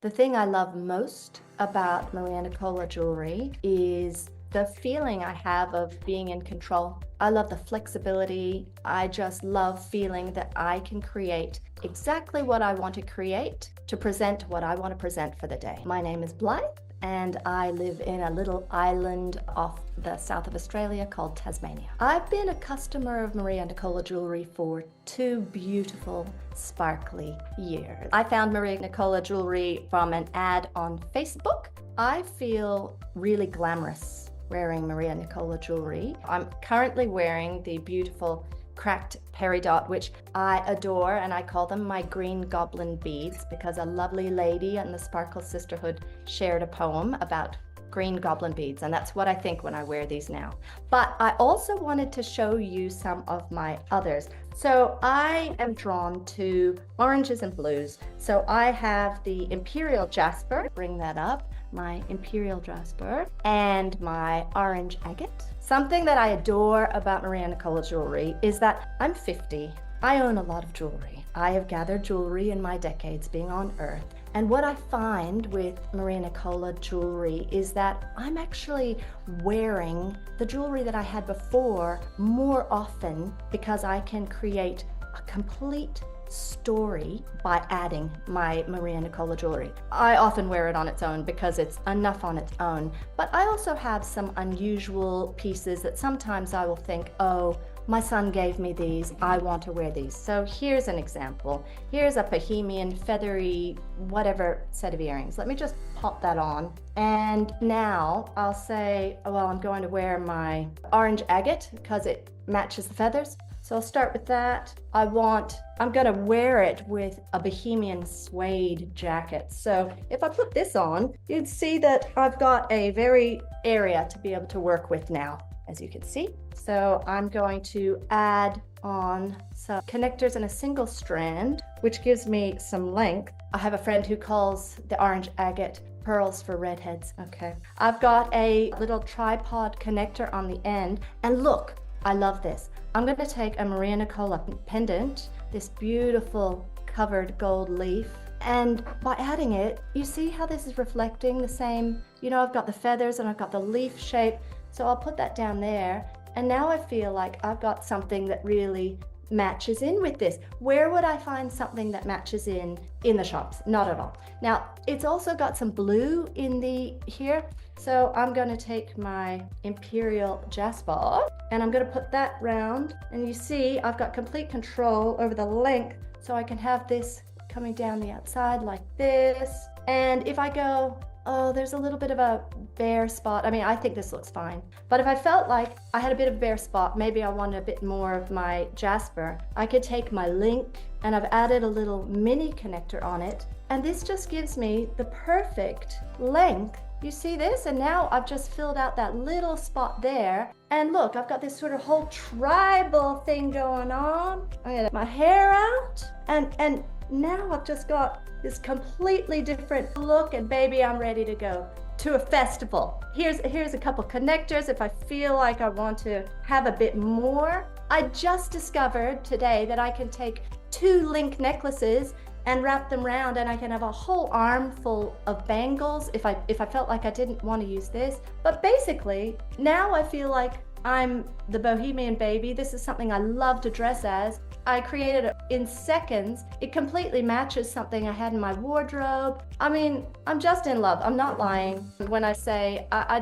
The thing I love most about Maria Nicola jewelry is the feeling I have of being in control. I love the flexibility. I just love feeling that I can create exactly what I want to create to present what I want to present for the day. My name is Blythe, and I live in a little island off the south of Australia called Tasmania. I've been a customer of Maria Nicola jewelry for 2 beautiful, sparkly years. I found Maria Nicola jewelry from an ad on Facebook. I feel really glamorous wearing Maria Nicola jewelry. I'm currently wearing the beautiful cracked peridot, which I adore, and I call them my green goblin beads because a lovely lady in the Sparkle Sisterhood shared a poem about green goblin beads, and that's what I think when I wear these now. But I also wanted to show you some of my others. So I am drawn to oranges and blues. So I have the Imperial Jasper, bring that up, my Imperial Jasper, and my orange agate. Something that I adore about Maria Nicola jewelry is that I'm 50. I own a lot of jewelry. I have gathered jewelry in my decades being on Earth. And what I find with Maria Nicola jewelry is that I'm actually wearing the jewelry that I had before more often because I can create a complete story by adding my Maria Nicola jewelry. I often wear it on its own because it's enough on its own, but I also have some unusual pieces that sometimes I will think, oh, my son gave me these, I want to wear these. So here's an example. Here's a Bohemian feathery whatever set of earrings. Let me just pop that on. And now I'll say, well, I'm going to wear my orange agate because it matches the feathers. So I'll start with that. I'm gonna wear it with a Bohemian suede jacket. So if I put this on, you'd see that I've got a very area to be able to work with now, as you can see. So I'm going to add on some connectors in a single strand, which gives me some length. I have a friend who calls the orange agate pearls for redheads. Okay. I've got a little tripod connector on the end, and look, I love this. I'm going to take a Maria Nicola pendant, this beautiful covered gold leaf, and by adding it, you see how this is reflecting the same, I've got the feathers and I've got the leaf shape, so I'll put that down there, and now I feel like I've got something that really matches in with this. Where would I find something that matches in the shops? Not at all. Now, it's also got some blue in here, so I'm going to take my Imperial Jasper and I'm going to put that round, and you see I've got complete control over the length, so I can have this coming down the outside like this. And if I go, oh, there's a little bit of a bare spot. I mean, I think this looks fine. But if I felt like I had a bit of bare spot, maybe I wanted a bit more of my Jasper, I could take my link, and I've added a little mini connector on it. And this just gives me the perfect length. You see this? And now I've just filled out that little spot there. And look, I've got this sort of whole tribal thing going on. I'm gonna get my hair out, and now I've just got this completely different look, and baby, I'm ready to go to a festival. Here's a couple connectors if I feel like I want to have a bit more. I just discovered today that I can take 2 link necklaces and wrap them around, and I can have a whole armful of bangles if I felt like I didn't want to use this. But basically, now I feel like I'm the Bohemian baby. This is something I love to dress as. I created it in seconds. It completely matches something I had in my wardrobe. I mean, I'm just in love. I'm not lying when I say I'm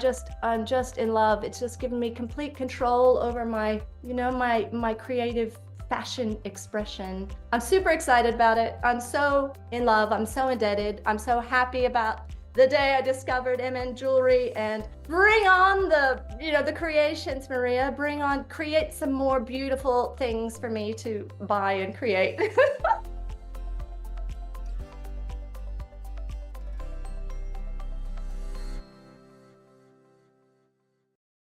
just in love. It's just given me complete control over my creative fashion expression. I'm super excited about it. I'm so in love. I'm so indebted. I'm so happy about the day I discovered MN Jewelry, and bring on the creations, Maria. Create some more beautiful things for me to buy and create.